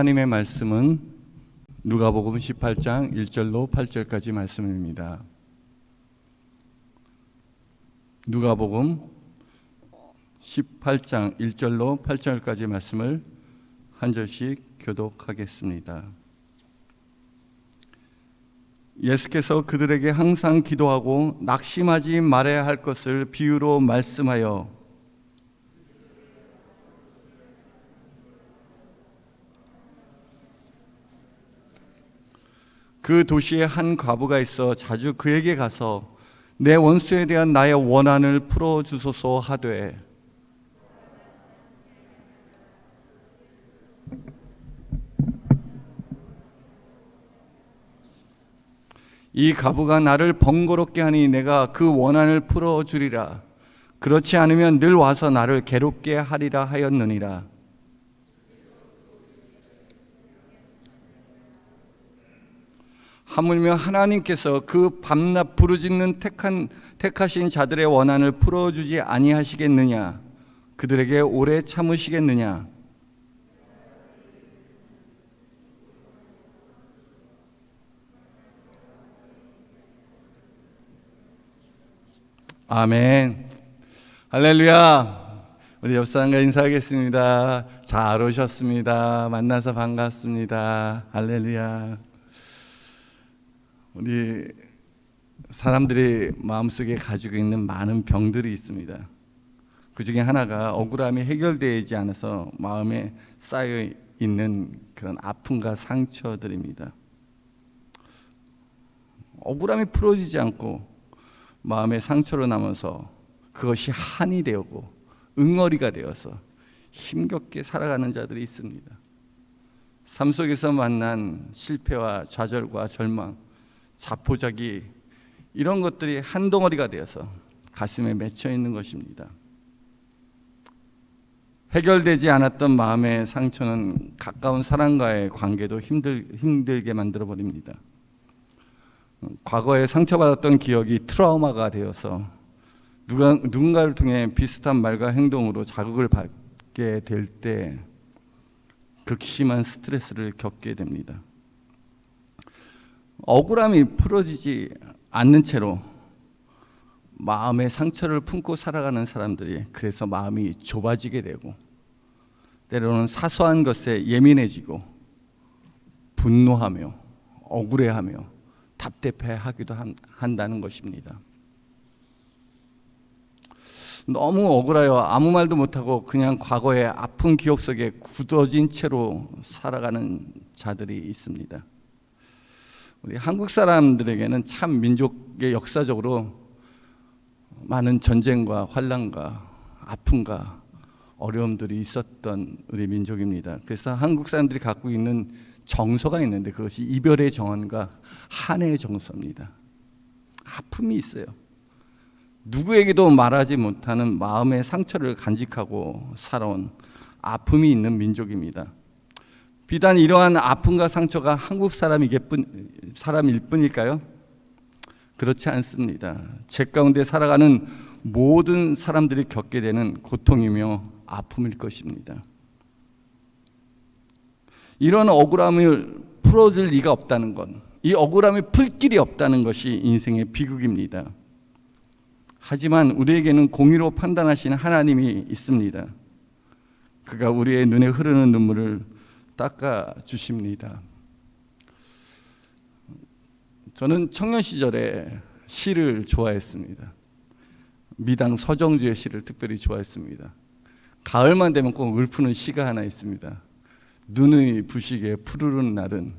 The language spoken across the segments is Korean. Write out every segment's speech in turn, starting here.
하나님의 말씀은 누가복음 18장 1절로 8절까지 말씀입니다. 누가복음 18장 1절로 8절까지 말씀을 한 절씩 교독하겠습니다. 예수께서 그들에게 항상 기도하고 낙심하지 말아야 할 것을 비유로 말씀하여 그 도시에 한 과부가 있어 자주 그에게 가서 내 원수에 대한 나의 원한을 풀어주소서 하되 이 과부가 나를 번거롭게 하니 내가 그 원한을 풀어주리라. 그렇지 않으면 늘 와서 나를 괴롭게 하리라 하였느니라. 하물며 하나님께서 그 밤낮 부르짖는 택하신 자들의 원한을 풀어주지 아니하시겠느냐? 그들에게 오래 참으시겠느냐? 아멘. 할렐루야. 우리 옆 사람과 인사하겠습니다. 잘 오셨습니다. 만나서 반갑습니다. 할렐루야. 우리 사람들이 마음속에 가지고 있는 많은 병들이 있습니다. 그 중에 하나가 억울함이 해결되지 않아서 마음에 쌓여 있는 그런 아픔과 상처들입니다. 억울함이 풀어지지 않고 마음의 상처로 남아서 그것이 한이 되고 응어리가 되어서 힘겹게 살아가는 자들이 있습니다. 삶 속에서 만난 실패와 좌절과 절망, 자포자기 이런 것들이 한 덩어리가 되어서 가슴에 맺혀 있는 것입니다. 해결되지 않았던 마음의 상처는 가까운 사람과의 관계도 힘들게 만들어 버립니다. 과거에 상처받았던 기억이 트라우마가 되어서 누군가를 통해 비슷한 말과 행동으로 자극을 받게 될 때 극심한 스트레스를 겪게 됩니다. 억울함이 풀어지지 않는 채로 마음의 상처를 품고 살아가는 사람들이 그래서 마음이 좁아지게 되고 때로는 사소한 것에 예민해지고 분노하며 억울해하며 답답해하기도 한다는 것입니다. 너무 억울하여 아무 말도 못하고 그냥 과거의 아픈 기억 속에 굳어진 채로 살아가는 자들이 있습니다. 우리 한국 사람들에게는 참 민족의 역사적으로 많은 전쟁과 환난과 아픔과 어려움들이 있었던 우리 민족입니다. 그래서 한국 사람들이 갖고 있는 정서가 있는데 그것이 이별의 정언과 한해의 정서입니다. 아픔이 있어요. 누구에게도 말하지 못하는 마음의 상처를 간직하고 살아온 아픔이 있는 민족입니다. 비단 이러한 아픔과 상처가 한국 사람일 뿐일까요? 그렇지 않습니다. 제 가운데 살아가는 모든 사람들이 겪게 되는 고통이며 아픔일 것입니다. 이런 억울함을 풀어줄 리가 없다는 것, 이 억울함이 풀 길이 없다는 것이 인생의 비극입니다. 하지만 우리에게는 공의로 판단하시는 하나님이 있습니다. 그가 우리의 눈에 흐르는 눈물을 닦아 주십니다. 저는 청년 시절에 시를 좋아했습니다. 미당 서정주의 시를 특별히 좋아했습니다. 가을만 되면 꼭 읊는 시가 하나 있습니다. 눈의 부시게 푸르른 날은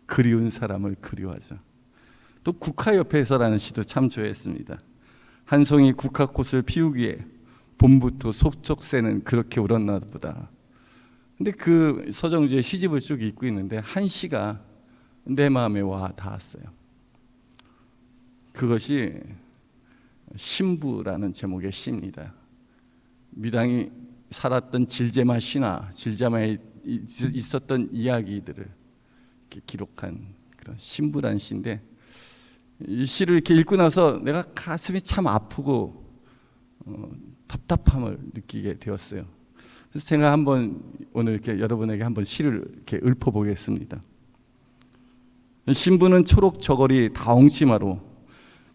그리운 사람을 그리워하자. 또 국화옆에서라는 시도 참 좋아했습니다. 한 송이 국화꽃을 피우기에 봄부터 속촉새는 그렇게 울었나 보다. 근데 그 서정주의 시집을 쭉 읽고 있는데 한 시가 내 마음에 와 닿았어요. 그것이 신부라는 제목의 시입니다. 미당이 살았던 질제마 시나 질제마에 있었던 이야기들을 이렇게 기록한 그런 신부라는 시인데 이 시를 이렇게 읽고 나서 내가 가슴이 참 아프고 답답함을 느끼게 되었어요. 그래서 제가 한번 오늘 이렇게 여러분에게 한번 시를 이렇게 읊어보겠습니다. 신부는 초록 저고리 다홍치마로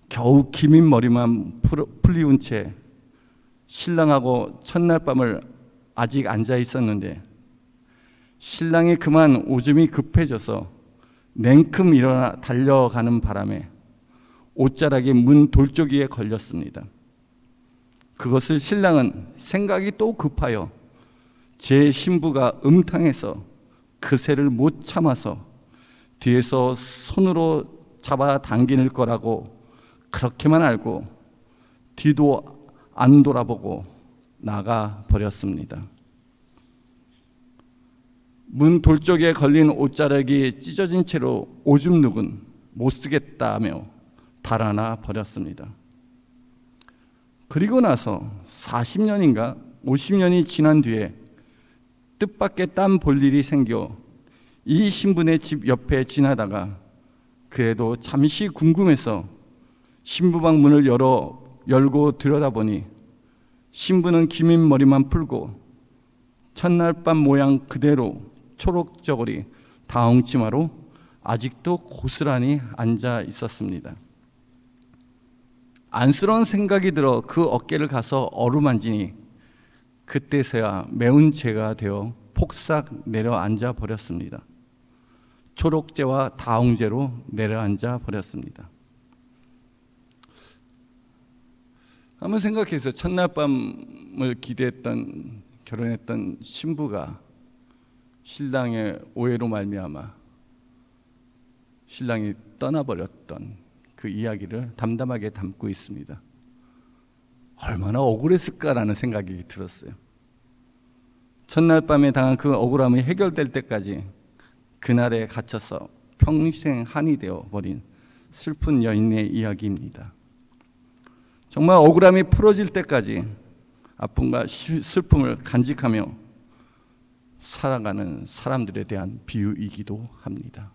겨우 기민 머리만 풀리운 채 신랑하고 첫날 밤을 아직 앉아 있었는데 신랑이 그만 오줌이 급해져서 냉큼 일어나 달려가는 바람에 옷자락이 문 돌조기에 걸렸습니다. 그것을 신랑은 생각이 또 급하여 제 신부가 음탕해서 그새를 못 참아서 뒤에서 손으로 잡아 당길 거라고 그렇게만 알고 뒤도 안 돌아보고 나가 버렸습니다. 문 돌쪽에 걸린 옷자락이 찢어진 채로 오줌 누군 못 쓰겠다며 달아나 버렸습니다. 그리고 나서 40년인가 50년이 지난 뒤에 뜻밖의 땀 볼 일이 생겨 이 신부네 집 옆에 지나다가 그래도 잠시 궁금해서 신부방 문을 열고 들여다보니 신부는 기민 머리만 풀고 첫날 밤 모양 그대로 초록 저고리 다홍치마로 아직도 고스란히 앉아 있었습니다. 안쓰러운 생각이 들어 그 어깨를 가서 어루만지니 그때서야 매운 죄가 되어 폭삭 내려앉아 버렸습니다. 초록죄와 다홍죄로 내려앉아 버렸습니다. 한번 생각해서 첫날 밤을 기대했던 결혼했던 신부가 신랑의 오해로 말미암아 신랑이 떠나버렸던 그 이야기를 담담하게 담고 있습니다. 얼마나 억울했을까라는 생각이 들었어요. 첫날 밤에 당한 그 억울함이 해결될 때까지 그날에 갇혀서 평생 한이 되어 버린 슬픈 여인의 이야기입니다. 정말 억울함이 풀어질 때까지 아픔과 슬픔을 간직하며 살아가는 사람들에 대한 비유이기도 합니다.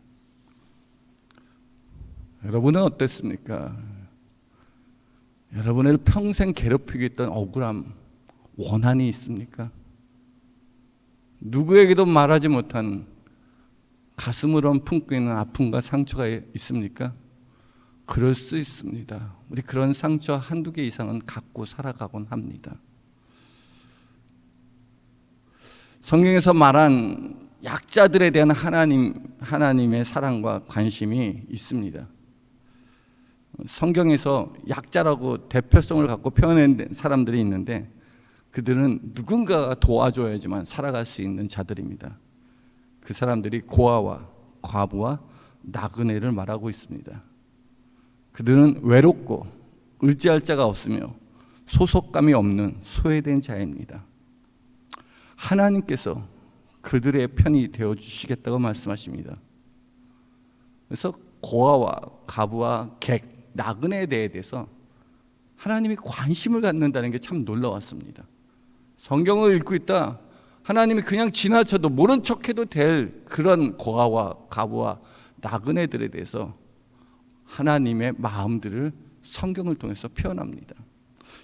여러분은 어땠습니까? 여러분을 평생 괴롭히고 있던 억울함, 원한이 있습니까? 누구에게도 말하지 못한 가슴으로 품고 있는 아픔과 상처가 있습니까? 그럴 수 있습니다. 우리 그런 상처 한두 개 이상은 갖고 살아가곤 합니다. 성경에서 말한 약자들에 대한 하나님의 사랑과 관심이 있습니다. 성경에서 약자라고 대표성을 갖고 표현한 사람들이 있는데 그들은 누군가가 도와줘야지만 살아갈 수 있는 자들입니다. 그 사람들이 고아와 과부와 나그네를 말하고 있습니다. 그들은 외롭고 의지할 자가 없으며 소속감이 없는 소외된 자입니다. 하나님께서 그들의 편이 되어주시겠다고 말씀하십니다. 그래서 고아와 과부와 객, 나그네에 대해서 하나님이 관심을 갖는다는 게 참 놀라웠습니다. 성경을 읽고 있다 하나님이 그냥 지나쳐도 모른 척해도 될 그런 고아와 과부와 나그네들에 대해서 하나님의 마음들을 성경을 통해서 표현합니다.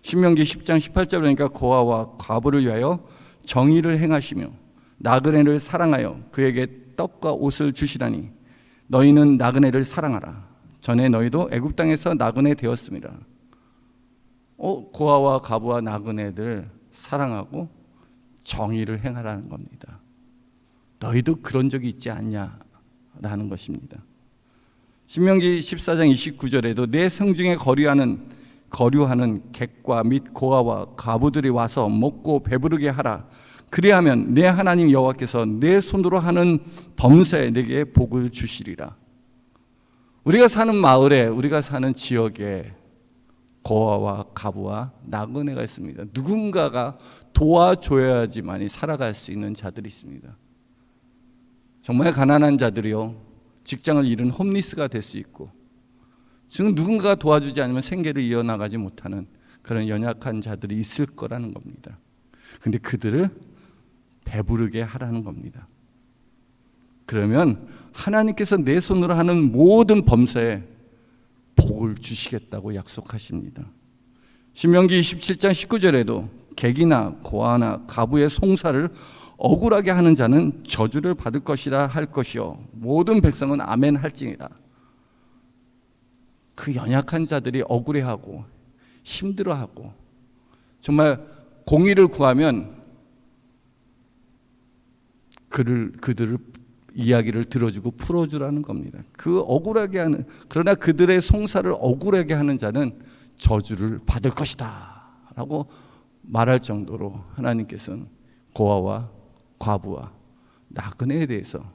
신명기 10장 18절 보니까 고아와 과부를 위하여 정의를 행하시며 나그네를 사랑하여 그에게 떡과 옷을 주시라니 너희는 나그네를 사랑하라. 전에 너희도 애굽 땅에서 나그네 되었습니다. 고아와 과부와 나그네들 사랑하고 정의를 행하라는 겁니다. 너희도 그런 적이 있지 않냐라는 것입니다. 신명기 14장 29절에도 내 성중에 거류하는 객과 및 고아와 과부들이 와서 먹고 배부르게 하라. 그리하면 내 하나님 여호와께서 내 손으로 하는 범사에 내게 복을 주시리라. 우리가 사는 마을에, 우리가 사는 지역에 고아와 과부와 나그네가 있습니다. 누군가가 도와줘야지만이 살아갈 수 있는 자들이 있습니다. 정말 가난한 자들이요, 직장을 잃은 홈리스가 될 수 있고, 지금 누군가가 도와주지 않으면 생계를 이어나가지 못하는 그런 연약한 자들이 있을 거라는 겁니다. 그런데 그들을 배부르게 하라는 겁니다. 그러면 하나님께서 내 손으로 하는 모든 범사에 복을 주시겠다고 약속하십니다. 신명기 27장 19절에도 객이나 고아나 가부의 송사를 억울하게 하는 자는 저주를 받을 것이라 할 것이요 모든 백성은 아멘 할지니라. 그 연약한 자들이 억울해하고 힘들어하고 정말 공의를 구하면 그들을 이야기를 들어주고 풀어주라는 겁니다. 그 억울하게 하는, 그러나 그들의 송사를 억울하게 하는 자는 저주를 받을 것이다 라고 말할 정도로 하나님께서는 고아와 과부와 나그네에 대해서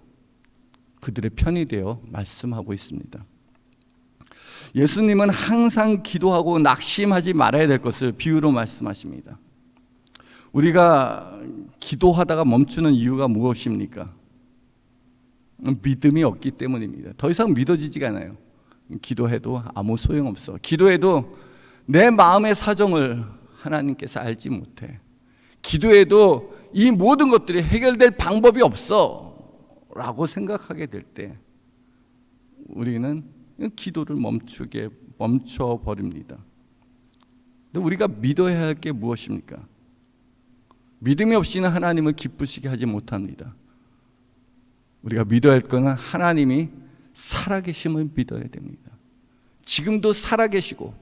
그들의 편이 되어 말씀하고 있습니다. 예수님은 항상 기도하고 낙심하지 말아야 될 것을 비유로 말씀하십니다. 우리가 기도하다가 멈추는 이유가 무엇입니까? 믿음이 없기 때문입니다. 더 이상 믿어지지가 않아요. 기도해도 아무 소용없어. 기도해도 내 마음의 사정을 하나님께서 알지 못해. 기도해도 이 모든 것들이 해결될 방법이 없어 라고 생각하게 될 때 우리는 기도를 멈춰버립니다. 근데 우리가 믿어야 할 게 무엇입니까? 믿음이 없이는 하나님을 기쁘시게 하지 못합니다. 우리가 믿어야 할 것은 하나님이 살아계심을 믿어야 됩니다. 지금도 살아계시고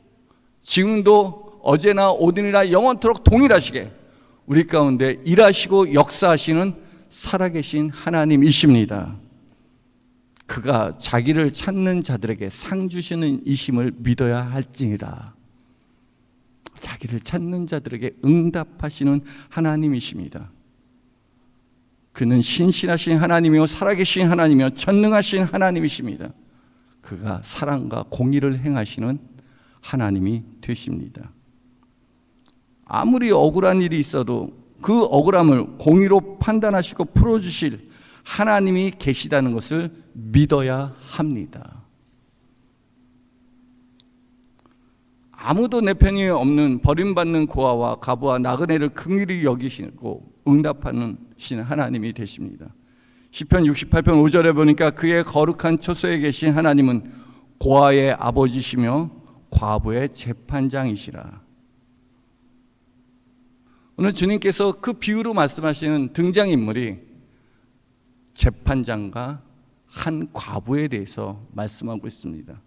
지금도 어제나 오늘이나 영원토록 동일하시게 우리 가운데 일하시고 역사하시는 살아계신 하나님이십니다. 그가 자기를 찾는 자들에게 상 주시는 이심을 믿어야 할지니라. 자기를 찾는 자들에게 응답하시는 하나님이십니다. 그는 신실하신 하나님이요 살아계신 하나님이요 전능하신 하나님이십니다. 그가 사랑과 공의를 행하시는 하나님이 되십니다. 아무리 억울한 일이 있어도 그 억울함을 공의로 판단하시고 풀어주실 하나님이 계시다는 것을 믿어야 합니다. 아무도 내 편이 없는 버림받는 고아와 가부와 나그네를 긍휼히 여기시고 응답하는 하나님이 되십니다. 시편 68편 5절에 보니까 그의 거룩한 초소에 계신 하나님은 고아의 아버지시며 과부의 재판장이시라. 오늘 주님께서 그 비유로 말씀하시는 등장인물이 재판장과 한 과부에 대해서 말씀하고 있습니다.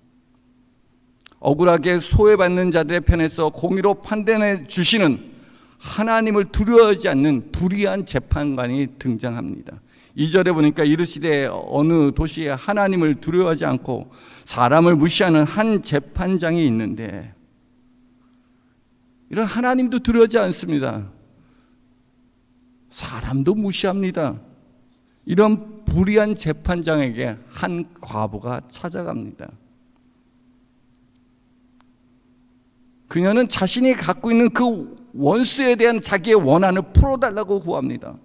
억울하게 소외받는 자들의 편에서 공의로 판단해 주시는 하나님을 두려워하지 않는 불의한 재판관이 등장합니다. 2절에 보니까 이르시되 어느 도시에 하나님을 두려워하지 않고 사람을 무시하는 한 재판장이 있는데, 이런 하나님도 두려워하지 않습니다. 사람도 무시합니다. 이런 불의한 재판장에게 한 과부가 찾아갑니다. 그녀는 자신이 갖고 있는 그 원수에 대한 자기의 원한을 풀어달라고 구합니다.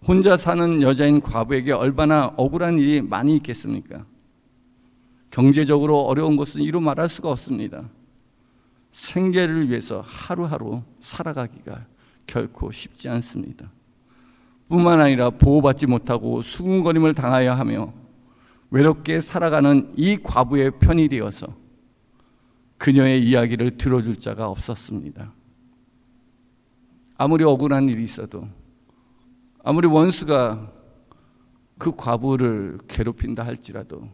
혼자 사는 여자인 과부에게 얼마나 억울한 일이 많이 있겠습니까? 경제적으로 어려운 것은 이루 말할 수가 없습니다. 생계를 위해서 하루하루 살아가기가 결코 쉽지 않습니다. 뿐만 아니라 보호받지 못하고 수군거림을 당하여야 하며 외롭게 살아가는 이 과부의 편이 되어서 그녀의 이야기를 들어줄 자가 없었습니다. 아무리 억울한 일이 있어도, 아무리 원수가 그 과부를 괴롭힌다 할지라도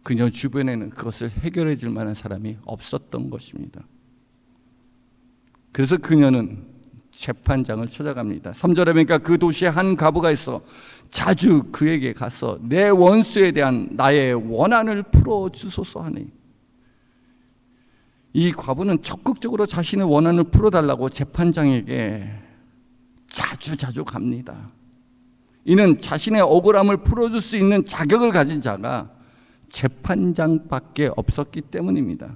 그녀 주변에는 그것을 해결해 줄 만한 사람이 없었던 것입니다. 그래서 그녀는 재판장을 찾아갑니다. 3절에 보니까 그 도시에 한 과부가 있어 자주 그에게 가서 내 원수에 대한 나의 원한을 풀어주소서 하니, 이 과부는 적극적으로 자신의 원한을 풀어달라고 재판장에게 자주 갑니다. 이는 자신의 억울함을 풀어줄 수 있는 자격을 가진 자가 재판장밖에 없었기 때문입니다.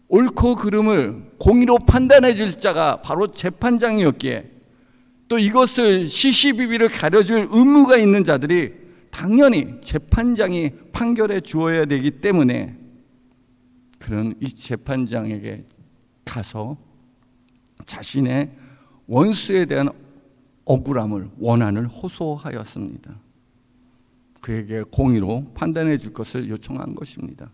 옳고 그름을 공의로 판단해 줄 자가 바로 재판장이었기에, 또 이것을 시시비비를 가려줄 의무가 있는 자들이 당연히 재판장이 판결해 주어야 되기 때문에 그는 이 재판장에게 가서 자신의 원수에 대한 억울함을, 원한을 호소하였습니다. 그에게 공의로 판단해 줄 것을 요청한 것입니다.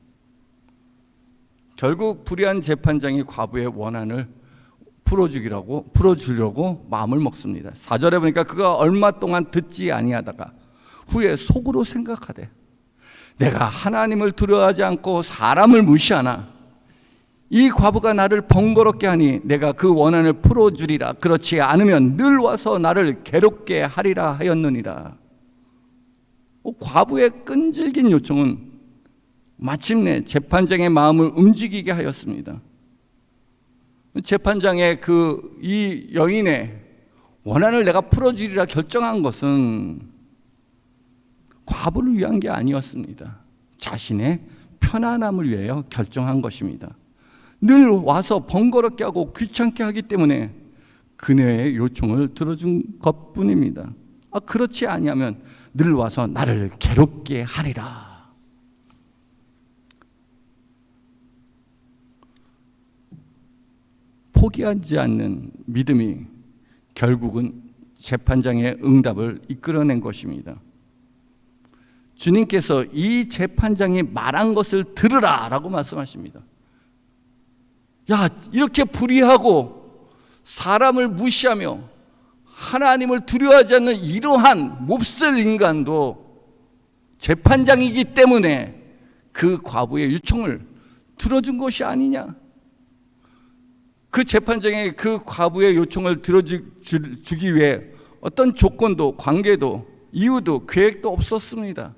결국 불의한 재판장이 과부의 원한을 풀어주려고 마음을 먹습니다. 4절에 보니까 그가 얼마 동안 듣지 아니하다가 후에 속으로 생각하되 내가 하나님을 두려워하지 않고 사람을 무시하나 이 과부가 나를 번거롭게 하니 내가 그 원한을 풀어주리라. 그렇지 않으면 늘 와서 나를 괴롭게 하리라 하였느니라. 과부의 끈질긴 요청은 마침내 재판장의 마음을 움직이게 하였습니다. 재판장의 이 여인의 원한을 내가 풀어주리라 결정한 것은 과부를 위한 게 아니었습니다. 자신의 편안함을 위하여 결정한 것입니다. 늘 와서 번거롭게 하고 귀찮게 하기 때문에 그녀의 요청을 들어준 것뿐입니다. 그렇지 아니하면 늘 와서 나를 괴롭게 하리라. 포기하지 않는 믿음이 결국은 재판장의 응답을 이끌어낸 것입니다. 주님께서 이 재판장이 말한 것을 들으라 라고 말씀하십니다. 야, 이렇게 불의하고 사람을 무시하며 하나님을 두려워하지 않는 이러한 몹쓸 인간도 재판장이기 때문에 그 과부의 요청을 들어준 것이 아니냐. 그 재판장의 그 과부의 요청을 들어주기 위해 어떤 조건도 관계도 이유도 계획도 없었습니다.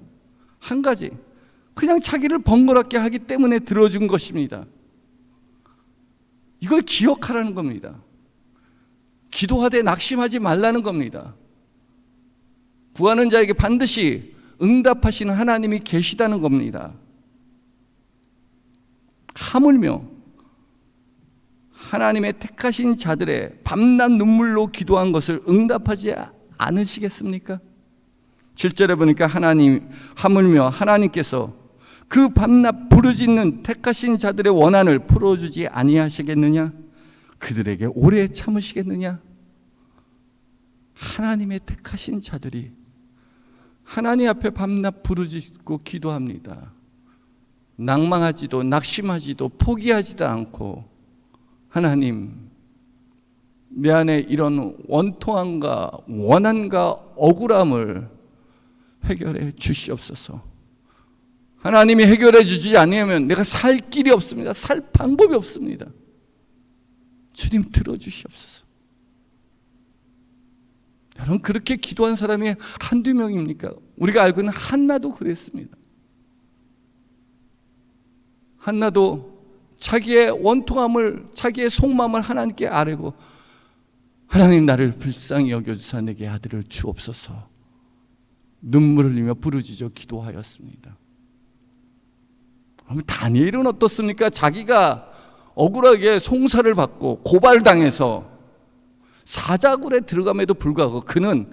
한 가지, 그냥 자기를 번거롭게 하기 때문에 들어준 것입니다. 이걸 기억하라는 겁니다. 기도하되 낙심하지 말라는 겁니다. 구하는 자에게 반드시 응답하시는 하나님이 계시다는 겁니다. 하물며 하나님의 택하신 자들의 밤낮 눈물로 기도한 것을 응답하지 않으시겠습니까? 7절에 보니까 하물며 하나님께서 그 밤낮 부르짖는 택하신 자들의 원한을 풀어주지 아니하시겠느냐? 그들에게 오래 참으시겠느냐? 하나님의 택하신 자들이 하나님 앞에 밤낮 부르짖고 기도합니다. 낭망하지도 낙심하지도 포기하지도 않고 하나님, 내 안에 이런 원통함과 원한과 억울함을 해결해 주시옵소서. 하나님이 해결해 주지 않으면 내가 살 길이 없습니다. 살 방법이 없습니다. 주님 들어주시옵소서. 여러분, 그렇게 기도한 사람이 한두 명입니까? 우리가 알고 있는 한나도 그랬습니다. 한나도 자기의 원통함을, 자기의 속마음을 하나님께 아뢰고 하나님, 나를 불쌍히 여겨주사 내게 아들을 주옵소서. 눈물을 흘리며 부르짖어 기도하였습니다. 그럼 다니엘은 어떻습니까? 자기가 억울하게 송사를 받고 고발당해서 사자굴에 들어감에도 불구하고 그는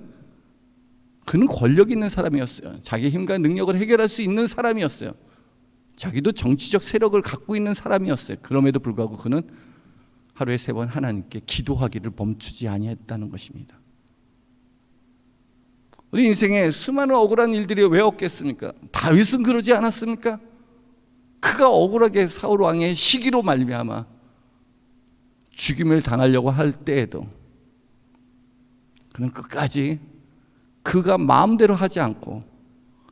권력 있는 사람이었어요. 자기 힘과 능력을 해결할 수 있는 사람이었어요. 자기도 정치적 세력을 갖고 있는 사람이었어요. 그럼에도 불구하고 그는 하루에 3번 하나님께 기도하기를 멈추지 아니했다는 것입니다. 우리 인생에 수많은 억울한 일들이 왜 없겠습니까? 다윗은 그러지 않았습니까? 그가 억울하게 사울 왕의 시기로 말미암아 죽임을 당하려고 할 때에도 그는 끝까지 그가 마음대로 하지 않고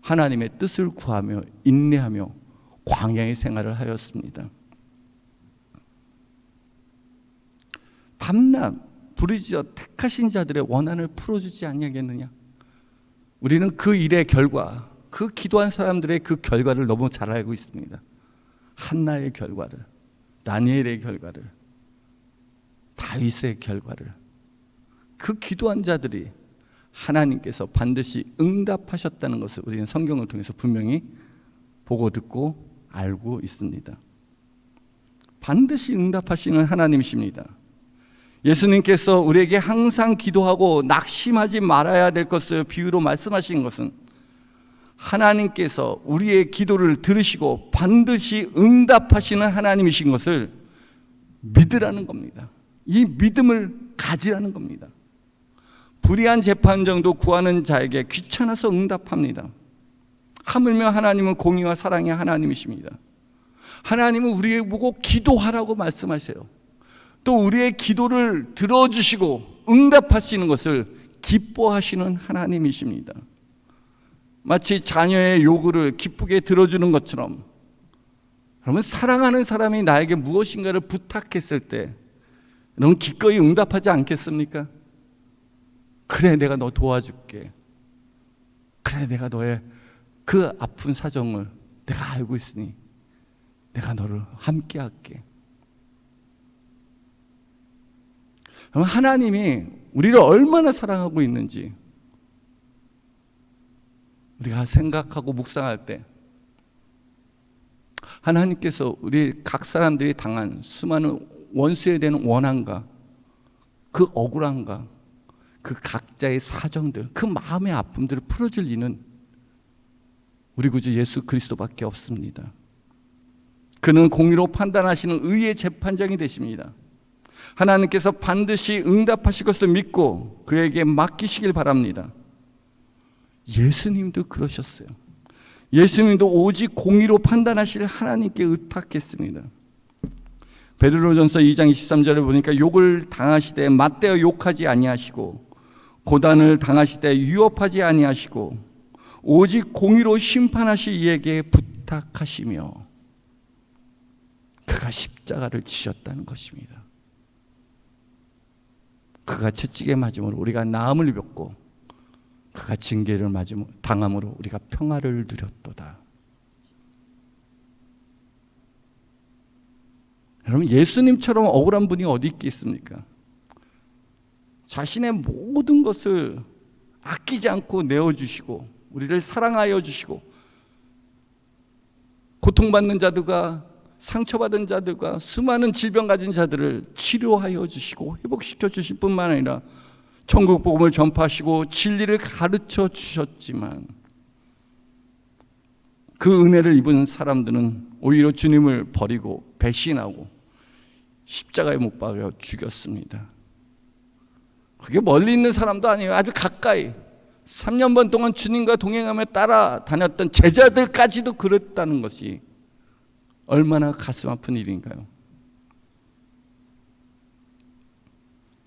하나님의 뜻을 구하며 인내하며 광야의 생활을 하였습니다. 밤낮 부르짖어 택하신 자들의 원한을 풀어주지 아니하겠느냐? 우리는 그 일의 결과, 그 기도한 사람들의 그 결과를 너무 잘 알고 있습니다. 한나의 결과를, 다니엘의 결과를, 다윗의 결과를, 그 기도한 자들이 하나님께서 반드시 응답하셨다는 것을 우리는 성경을 통해서 분명히 보고 듣고 알고 있습니다. 반드시 응답하시는 하나님이십니다. 예수님께서 우리에게 항상 기도하고 낙심하지 말아야 될 것을 비유로 말씀하신 것은 하나님께서 우리의 기도를 들으시고 반드시 응답하시는 하나님이신 것을 믿으라는 겁니다. 이 믿음을 가지라는 겁니다. 불의한 재판정도 구하는 자에게 귀찮아서 응답합니다. 하물며 하나님은 공의와 사랑의 하나님이십니다. 하나님은 우리에게 보고 기도하라고 말씀하세요. 또 우리의 기도를 들어주시고 응답하시는 것을 기뻐하시는 하나님이십니다. 마치 자녀의 요구를 기쁘게 들어주는 것처럼, 그러면 사랑하는 사람이 나에게 무엇인가를 부탁했을 때 너는 기꺼이 응답하지 않겠습니까? 그래, 내가 너 도와줄게. 그래, 내가 너의 그 아픈 사정을 내가 알고 있으니 내가 너를 함께 할게. 그러면 하나님이 우리를 얼마나 사랑하고 있는지 우리가 생각하고 묵상할 때, 하나님께서 우리 각 사람들이 당한 수많은 원수에 대한 원한과 그 억울함과 그 각자의 사정들, 그 마음의 아픔들을 풀어줄 리는 우리 구주 예수 그리스도밖에 없습니다. 그는 공의로 판단하시는 의의 재판장이 되십니다. 하나님께서 반드시 응답하실 것을 믿고 그에게 맡기시길 바랍니다. 예수님도 그러셨어요. 예수님도 오직 공의로 판단하실 하나님께 의탁했습니다. 베드로전서 2장 23절에 보니까 욕을 당하시되 맞대어 욕하지 아니하시고 고단을 당하시되 위협하지 아니하시고 오직 공의로 심판하실 이에게 부탁하시며 그가 십자가를 지셨다는 것입니다. 그가 채찍에 맞음으로 우리가 나음을 입었고 그가 징계를 당함으로 우리가 평화를 누렸도다. 여러분, 예수님처럼 억울한 분이 어디 있겠습니까? 자신의 모든 것을 아끼지 않고 내어주시고 우리를 사랑하여 주시고 고통받는 자들과 상처받은 자들과 수많은 질병 가진 자들을 치료하여 주시고 회복시켜 주실 뿐만 아니라 천국 복음을 전파하시고 진리를 가르쳐 주셨지만 그 은혜를 입은 사람들은 오히려 주님을 버리고 배신하고 십자가에 못 박여 죽였습니다. 그게 멀리 있는 사람도 아니에요. 아주 가까이 3년 반 동안 주님과 동행하며 따라다녔던 제자들까지도 그랬다는 것이 얼마나 가슴 아픈 일인가요?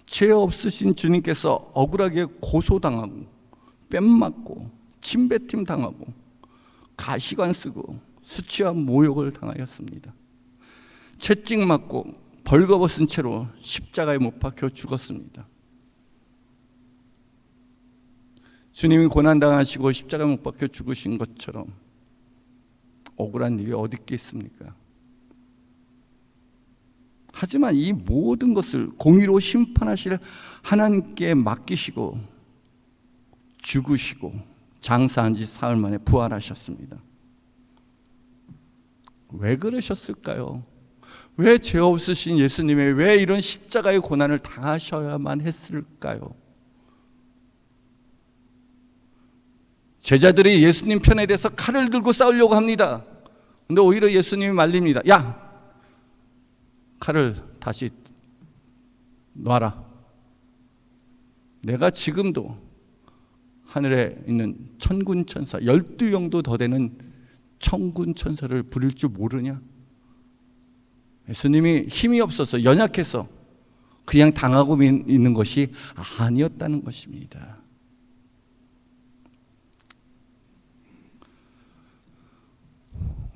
죄 없으신 주님께서 억울하게 고소당하고 뺨맞고 침뱉임 당하고 가시관 쓰고 수치와 모욕을 당하였습니다. 채찍 맞고 벌거벗은 채로 십자가에 못 박혀 죽었습니다. 주님이 고난당하시고 십자가에 못 박혀 죽으신 것처럼 억울한 일이 어디 있겠습니까? 하지만 이 모든 것을 공의로 심판하실 하나님께 맡기시고 죽으시고 장사한 지 사흘 만에 부활하셨습니다. 왜 그러셨을까요? 왜 죄 없으신 예수님이 왜 이런 십자가의 고난을 당하셔야만 했을까요? 제자들이 예수님 편에 대해서 칼을 들고 싸우려고 합니다. 근데 오히려 예수님이 말립니다. 야! 칼을 다시 놔라. 내가 지금도 하늘에 있는 천군 천사 12영도 더 되는 천군 천사를 부릴 줄 모르냐? 예수님이 힘이 없어서 연약해서 그냥 당하고 있는 것이 아니었다는 것입니다.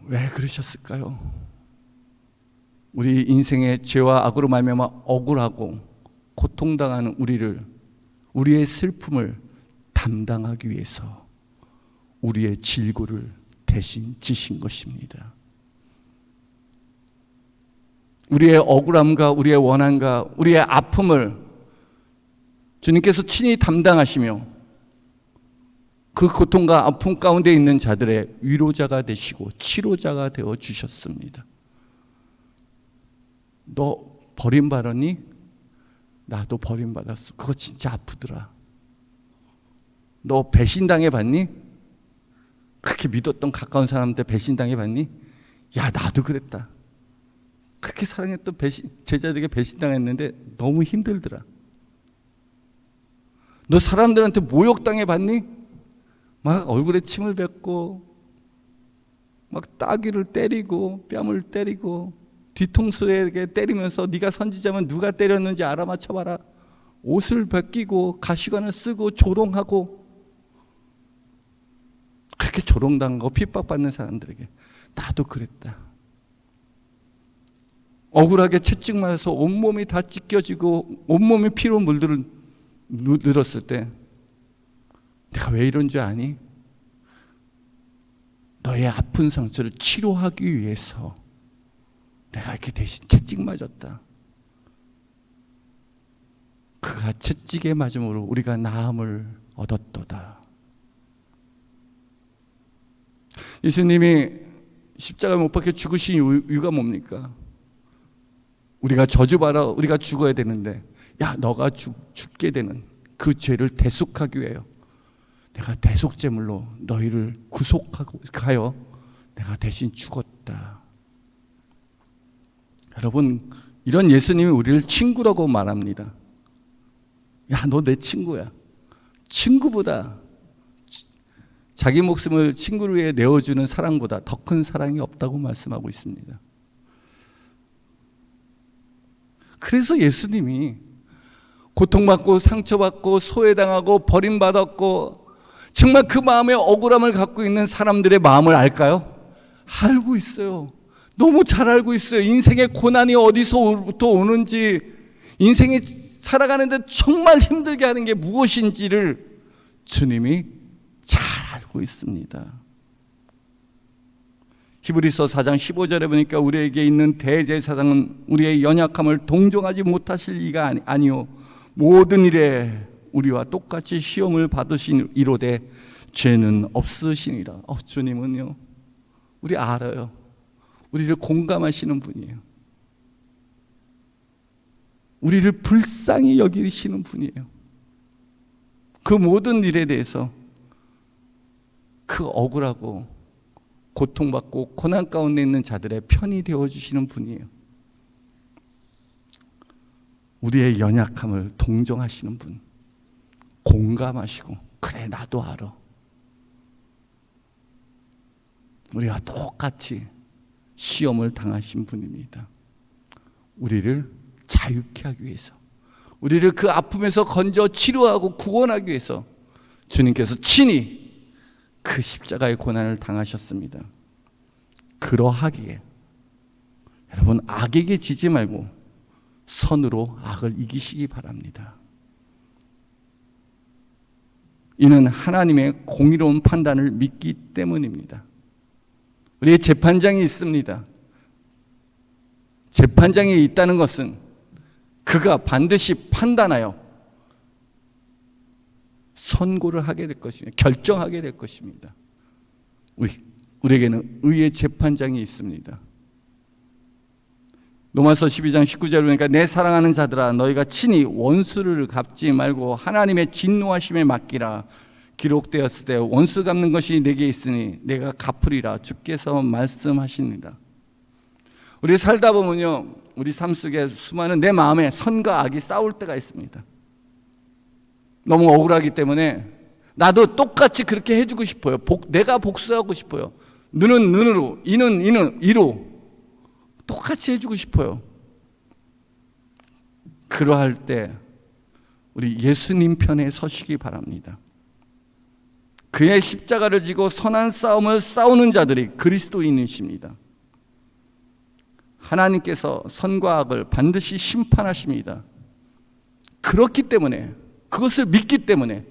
왜 그러셨을까요? 우리 인생의 죄와 악으로 말미암아 억울하고 고통당하는 우리의 슬픔을 담당하기 위해서 우리의 질고를 대신 지신 것입니다. 우리의 억울함과 우리의 원한과 우리의 아픔을 주님께서 친히 담당하시며 그 고통과 아픔 가운데 있는 자들의 위로자가 되시고 치료자가 되어 주셨습니다. 너 버림받았니? 나도 버림받았어. 그거 진짜 아프더라. 너 배신당해 봤니? 그렇게 믿었던 가까운 사람한테 배신당해 봤니? 야, 나도 그랬다. 그렇게 사랑했던 제자들에게 배신당했는데 너무 힘들더라. 너 사람들한테 모욕당해 봤니? 막 얼굴에 침을 뱉고 막 따귀를 때리고 뺨을 때리고 뒤통수에게 때리면서 네가 선지자면 누가 때렸는지 알아맞혀봐라. 옷을 벗기고 가시관을 쓰고 조롱하고, 그렇게 조롱당하고 핍박받는 사람들에게 나도 그랬다. 억울하게 채찍 맞아서 온몸이 다 찢겨지고 온몸이 피로 물들었을 때 내가 왜 이런 줄 아니? 너의 아픈 상처를 치료하기 위해서 내가 이렇게 대신 채찍 맞았다. 그가 채찍에 맞음으로 우리가 나음을 얻었도다. 예수님이 십자가에 못 박혀 죽으신 이유가 뭡니까? 우리가 저주받아 우리가 죽어야 되는데, 야 너가 죽게 되는 그 죄를 대속하기 위하여 내가 대속제물로 너희를 구속하여 내가 대신 죽었다. 여러분, 이런 예수님이 우리를 친구라고 말합니다. 야, 너 내 친구야. 친구보다, 자기 목숨을 친구를 위해 내어주는 사랑보다 더 큰 사랑이 없다고 말씀하고 있습니다. 그래서 예수님이 고통받고 상처받고 소외당하고 버림받았고 정말 그 마음에 억울함을 갖고 있는 사람들의 마음을 알까요? 알고 있어요. 너무 잘 알고 있어요. 인생의 고난이 어디서부터 오는지, 인생이 살아가는데 정말 힘들게 하는 게 무엇인지를 주님이 잘 알고 있습니다. 히브리서 4장 15절에 보니까 우리에게 있는 대제사장은 우리의 연약함을 동정하지 못하실 이가 아니요 모든 일에 우리와 똑같이 시험을 받으신 이로되 죄는 없으시니라. 주님은요, 우리 알아요. 우리를 공감하시는 분이에요. 우리를 불쌍히 여기시는 분이에요. 그 모든 일에 대해서 그 억울하고 고통받고 고난 가운데 있는 자들의 편이 되어주시는 분이에요. 우리의 연약함을 동정하시는 분, 공감하시고, 그래 나도 알아. 우리가 똑같이 시험을 당하신 분입니다. 우리를 자유케 하기 위해서, 우리를 그 아픔에서 건져 치료하고 구원하기 위해서 주님께서 친히 그 십자가의 고난을 당하셨습니다. 그러하기에 여러분, 악에게 지지 말고 선으로 악을 이기시기 바랍니다. 이는 하나님의 공의로운 판단을 믿기 때문입니다. 우리의 재판장이 있습니다. 재판장이 있다는 것은 그가 반드시 판단하여 선고를 하게 될 것입니다. 결정하게 될 것입니다. 우리에게는 의의 재판장이 있습니다. 로마서 12장 19절에 보니까 내 사랑하는 자들아 너희가 친히 원수를 갚지 말고 하나님의 진노하심에 맡기라. 기록되었을 때 원수 갚는 것이 내게 있으니 내가 갚으리라. 주께서 말씀하시니라. 우리 살다 보면요, 우리 삶 속에 수많은 내 마음에 선과 악이 싸울 때가 있습니다. 너무 억울하기 때문에 나도 똑같이 그렇게 해주고 싶어요. 내가 복수하고 싶어요. 눈은 눈으로, 이는 이로 똑같이 해주고 싶어요. 그러할 때 우리 예수님 편에 서시기 바랍니다. 그의 십자가를 지고 선한 싸움을 싸우는 자들이 그리스도인이십니다. 하나님께서 선과 악을 반드시 심판하십니다. 그렇기 때문에, 그것을 믿기 때문에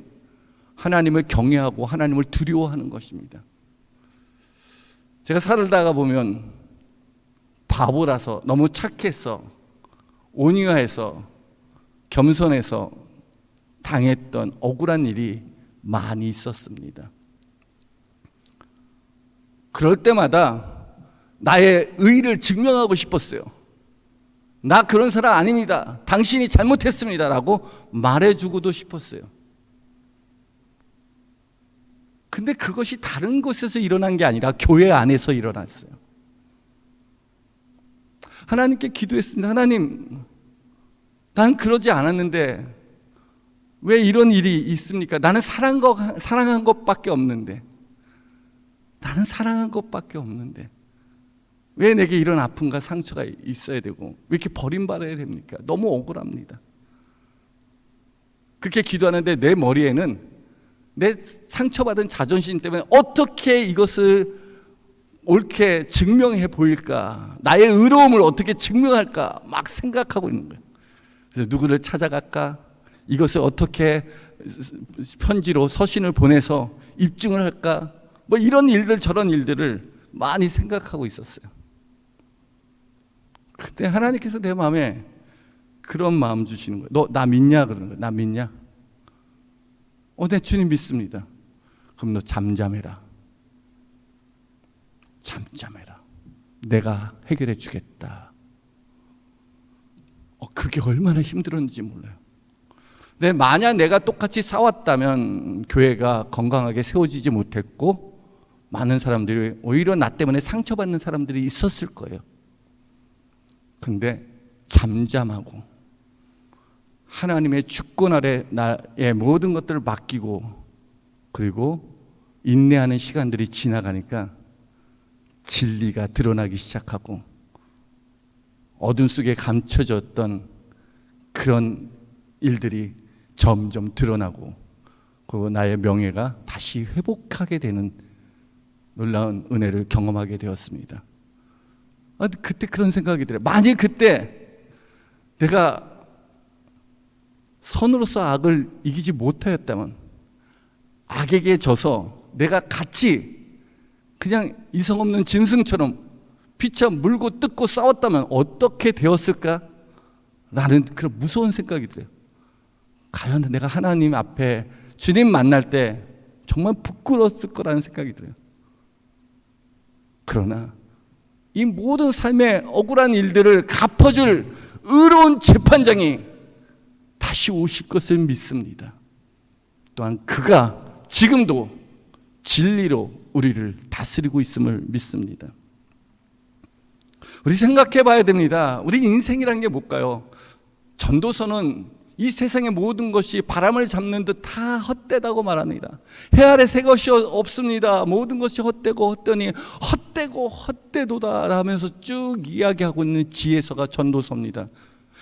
하나님을 경외하고 하나님을 두려워하는 것입니다. 제가 살다가 보면 바보라서, 너무 착해서, 온유해서, 겸손해서 당했던 억울한 일이 많이 있었습니다. 그럴 때마다 나의 의의를 증명하고 싶었어요. 나 그런 사람 아닙니다. 당신이 잘못했습니다. 라고 말해주고도 싶었어요. 근데 그것이 다른 곳에서 일어난 게 아니라 교회 안에서 일어났어요. 하나님께 기도했습니다. 하나님, 난 그러지 않았는데 왜 이런 일이 있습니까? 나는 사랑한 것밖에 없는데 나는 사랑한 것밖에 없는데 왜 내게 이런 아픔과 상처가 있어야 되고 왜 이렇게 버림받아야 됩니까? 너무 억울합니다. 그렇게 기도하는데 내 머리에는 내 상처받은 자존심 때문에 어떻게 이것을 옳게 증명해 보일까, 나의 의로움을 어떻게 증명할까 막 생각하고 있는 거예요. 그래서 누구를 찾아갈까, 이것을 어떻게 편지로 서신을 보내서 입증을 할까, 뭐 이런 일들 저런 일들을 많이 생각하고 있었어요. 그때 하나님께서 내 마음에 그런 마음 주시는 거예요. 너 나 믿냐? 그러는 거예요. 나 믿냐? 네, 주님 믿습니다. 그럼 너 잠잠해라. 잠잠해라. 내가 해결해 주겠다. 그게 얼마나 힘들었는지 몰라요. 근데 만약 내가 똑같이 싸웠다면 교회가 건강하게 세워지지 못했고 많은 사람들이 오히려 나 때문에 상처받는 사람들이 있었을 거예요. 근데 잠잠하고 하나님의 주권 아래 나의 모든 것들을 맡기고 그리고 인내하는 시간들이 지나가니까 진리가 드러나기 시작하고 어둠 속에 감춰졌던 그런 일들이 점점 드러나고 그리고 나의 명예가 다시 회복하게 되는 놀라운 은혜를 경험하게 되었습니다. 그때 그런 생각이 들어요. 만약 그때 내가 선으로서 악을 이기지 못하였다면, 악에게 져서 내가 같이 그냥 이성 없는 짐승처럼 피차 물고 뜯고 싸웠다면 어떻게 되었을까? 라는 그런 무서운 생각이 들어요. 과연 내가 하나님 앞에 주님 만날 때 정말 부끄러웠을 거라는 생각이 들어요. 그러나 이 모든 삶의 억울한 일들을 갚아줄 의로운 재판장이 다시 오실 것을 믿습니다. 또한 그가 지금도 진리로 우리를 다스리고 있음을 믿습니다. 우리 생각해 봐야 됩니다. 우리 인생이란 게 뭘까요? 전도서는 이 세상의 모든 것이 바람을 잡는 듯 다 헛되다고 말합니다. 해 아래 새 것이 없습니다. 모든 것이 헛되고 헛되니 헛되고 헛되도다 하면서 쭉 이야기하고 있는 지혜서가 전도서입니다.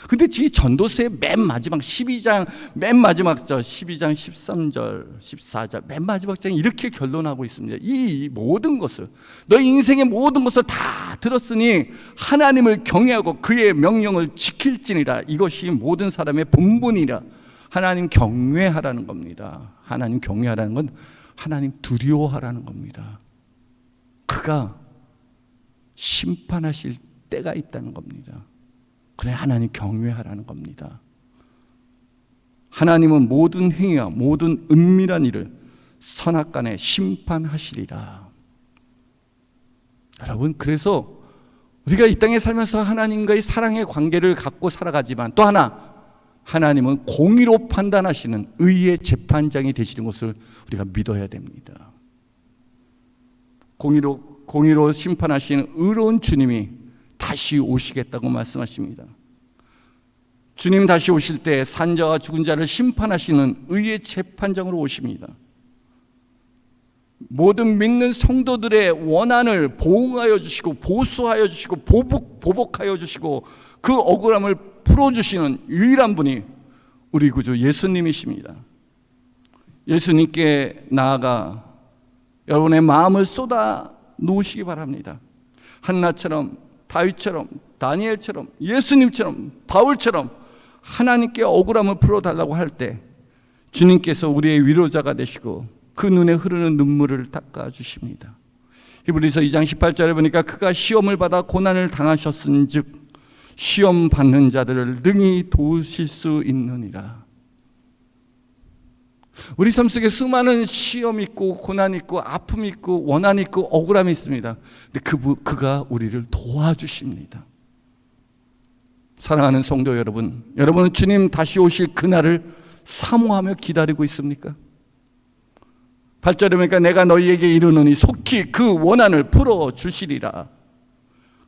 근데 이 전도서의 맨 마지막 12장 맨 마지막 절 12장 13절 14절 맨 마지막 장이 이렇게 결론하고 있습니다. 이 모든 것을 너희 인생의 모든 것을 다 들었으니 하나님을 경외하고 그의 명령을 지킬지니라. 이것이 모든 사람의 본분이라. 하나님 경외하라는 겁니다. 하나님 경외하라는 건 하나님 두려워하라는 겁니다. 그가 심판하실 때가 있다는 겁니다. 그래, 하나님 경외하라는 겁니다. 하나님은 모든 행위와 모든 은밀한 일을 선악간에 심판하시리라. 여러분, 그래서 우리가 이 땅에 살면서 하나님과의 사랑의 관계를 갖고 살아가지만 또 하나, 하나님은 공의로 판단하시는 의의 재판장이 되시는 것을 우리가 믿어야 됩니다. 공의로 심판하시는 의로운 주님이 다시 오시겠다고 말씀하십니다. 주님 다시 오실 때 산자와 죽은 자를 심판하시는 의의 재판장으로 오십니다. 모든 믿는 성도들의 원한을 보응하여 주시고 보수하여 주시고 보복하여 주시고 그 억울함을 풀어주시는 유일한 분이 우리 구주 예수님이십니다. 예수님께 나아가 여러분의 마음을 쏟아 놓으시기 바랍니다. 한나처럼, 다윗처럼, 다니엘처럼, 예수님처럼, 바울처럼 하나님께 억울함을 풀어달라고 할 때 주님께서 우리의 위로자가 되시고 그 눈에 흐르는 눈물을 닦아주십니다. 히브리서 2장 18절에 보니까 그가 시험을 받아 고난을 당하셨은즉 시험 받는 자들을 능히 도우실 수 있느니라. 우리 삶 속에 수많은 시험이 있고 고난이 있고 아픔이 있고 원한이 있고 억울함이 있습니다. 근데 그가 우리를 도와주십니다. 사랑하는 성도 여러분, 여러분은 주님 다시 오실 그날을 사모하며 기다리고 있습니까? 8절에 보니까 내가 너희에게 이르노니 속히 그 원한을 풀어주시리라.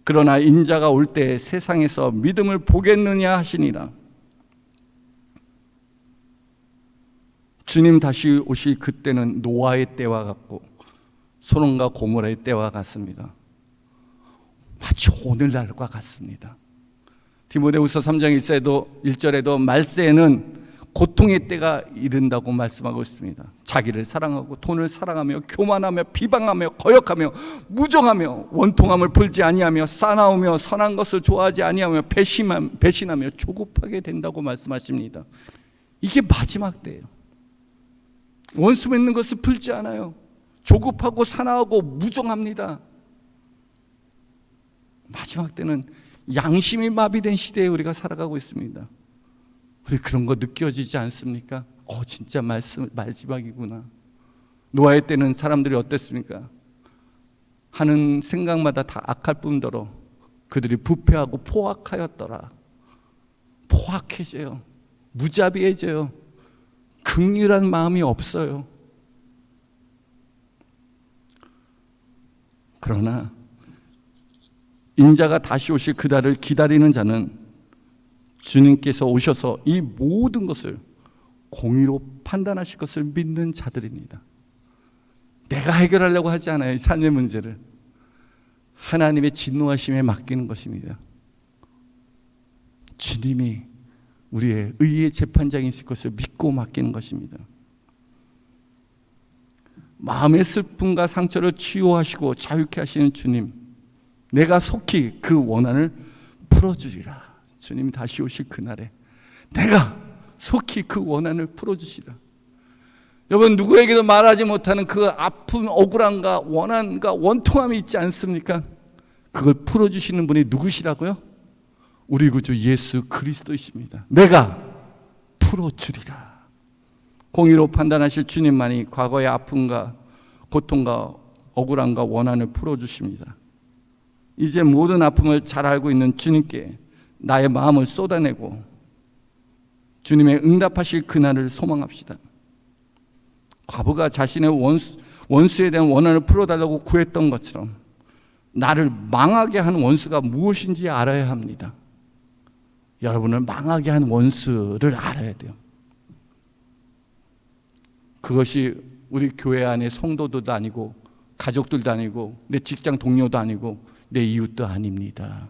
그러나 인자가 올 때 세상에서 믿음을 보겠느냐 하시니라. 주님 다시 오실 그때는 노아의 때와 같고 소돔과 고모라의 때와 같습니다. 마치 오늘날과 같습니다. 디모데후서 3장 1절에도 말세에는 고통의 때가 이른다고 말씀하고 있습니다. 자기를 사랑하고 돈을 사랑하며 교만하며 비방하며 거역하며 무정하며 원통함을 풀지 아니하며 싸나우며 선한 것을 좋아하지 아니하며 배신하며 조급하게 된다고 말씀하십니다. 이게 마지막 때예요. 원수 맺는 것을 풀지 않아요. 조급하고 사나우고 무정합니다. 마지막 때는 양심이 마비된 시대에 우리가 살아가고 있습니다. 우리 그런 거 느껴지지 않습니까? 진짜 마지막이구나. 노아의 때는 사람들이 어땠습니까? 하는 생각마다 다 악할 뿐더러 그들이 부패하고 포악하였더라. 포악해져요. 무자비해져요. 긍휼한 마음이 없어요. 그러나 인자가 다시 오실 그날을 기다리는 자는 주님께서 오셔서 이 모든 것을 공의로 판단하실 것을 믿는 자들입니다. 내가 해결하려고 하지 않아요. 이 삶의 문제를 하나님의 진노하심에 맡기는 것입니다. 주님이 우리의 의의 재판장이실 것을 믿고 맡기는 것입니다. 마음의 슬픔과 상처를 치유하시고 자유케 하시는 주님, 내가 속히 그 원한을 풀어주리라. 주님이 다시 오실 그날에 내가 속히 그 원한을 풀어주시라. 여러분, 누구에게도 말하지 못하는 그 아픔, 억울함과 원한과 원통함이 있지 않습니까? 그걸 풀어주시는 분이 누구시라고요? 우리 구주 예수 그리스도이십니다. 내가 풀어주리라. 공의로 판단하실 주님만이 과거의 아픔과 고통과 억울함과 원한을 풀어주십니다. 이제 모든 아픔을 잘 알고 있는 주님께 나의 마음을 쏟아내고 주님의 응답하실 그날을 소망합시다. 과부가 자신의 원수에 대한 원한을 풀어달라고 구했던 것처럼 나를 망하게 한 원수가 무엇인지 알아야 합니다. 여러분을 망하게 한 원수를 알아야 돼요. 그것이 우리 교회 안에 성도들도 아니고 가족들도 아니고 내 직장 동료도 아니고 내 이웃도 아닙니다.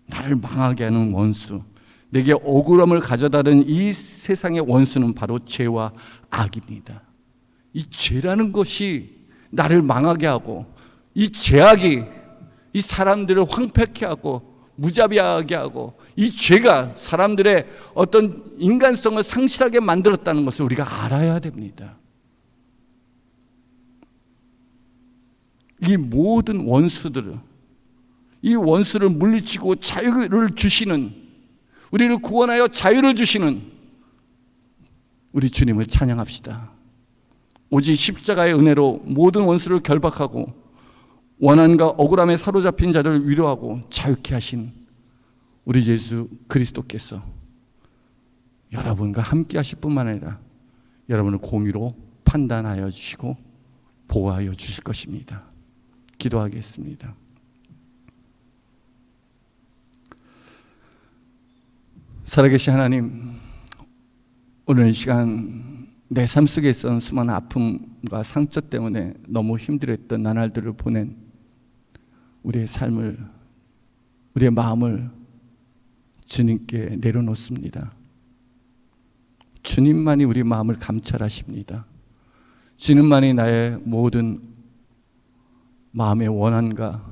나를 망하게 하는 원수, 내게 억울함을 가져다는 이 세상의 원수는 바로 죄와 악입니다. 이 죄라는 것이 나를 망하게 하고, 이 죄악이 이 사람들을 황폐케 하고 무자비하게 하고, 이 죄가 사람들의 어떤 인간성을 상실하게 만들었다는 것을 우리가 알아야 됩니다. 이 모든 원수들을, 이 원수를 물리치고 자유를 주시는, 우리를 구원하여 자유를 주시는 우리 주님을 찬양합시다. 오직 십자가의 은혜로 모든 원수를 결박하고 원한과 억울함에 사로잡힌 자들을 위로하고 자유케 하신 우리 예수 그리스도께서 여러분과 함께 하실 뿐만 아니라 여러분을 공의로 판단하여 주시고 보호하여 주실 것입니다. 기도하겠습니다. 살아계신 하나님, 오늘 이 시간 내 삶 속에 있었던 수많은 아픔과 상처 때문에 너무 힘들었던 나날들을 보낸 우리의 삶을, 우리의 마음을 주님께 내려놓습니다. 주님만이 우리 마음을 감찰하십니다. 주님만이 나의 모든 마음의 원한과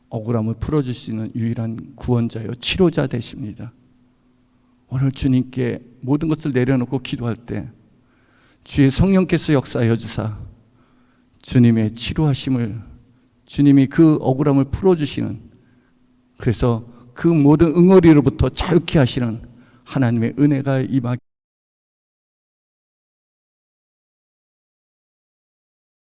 억울함을 풀어줄 수 있는 유일한 구원자요 치료자 되십니다. 오늘 주님께 모든 것을 내려놓고 기도할 때 주의 성령께서 역사하여 주사 주님의 치료하심을, 주님이 그 억울함을 풀어주시는, 그래서 그 모든 응어리로부터 자유케 하시는 하나님의 은혜가 임하게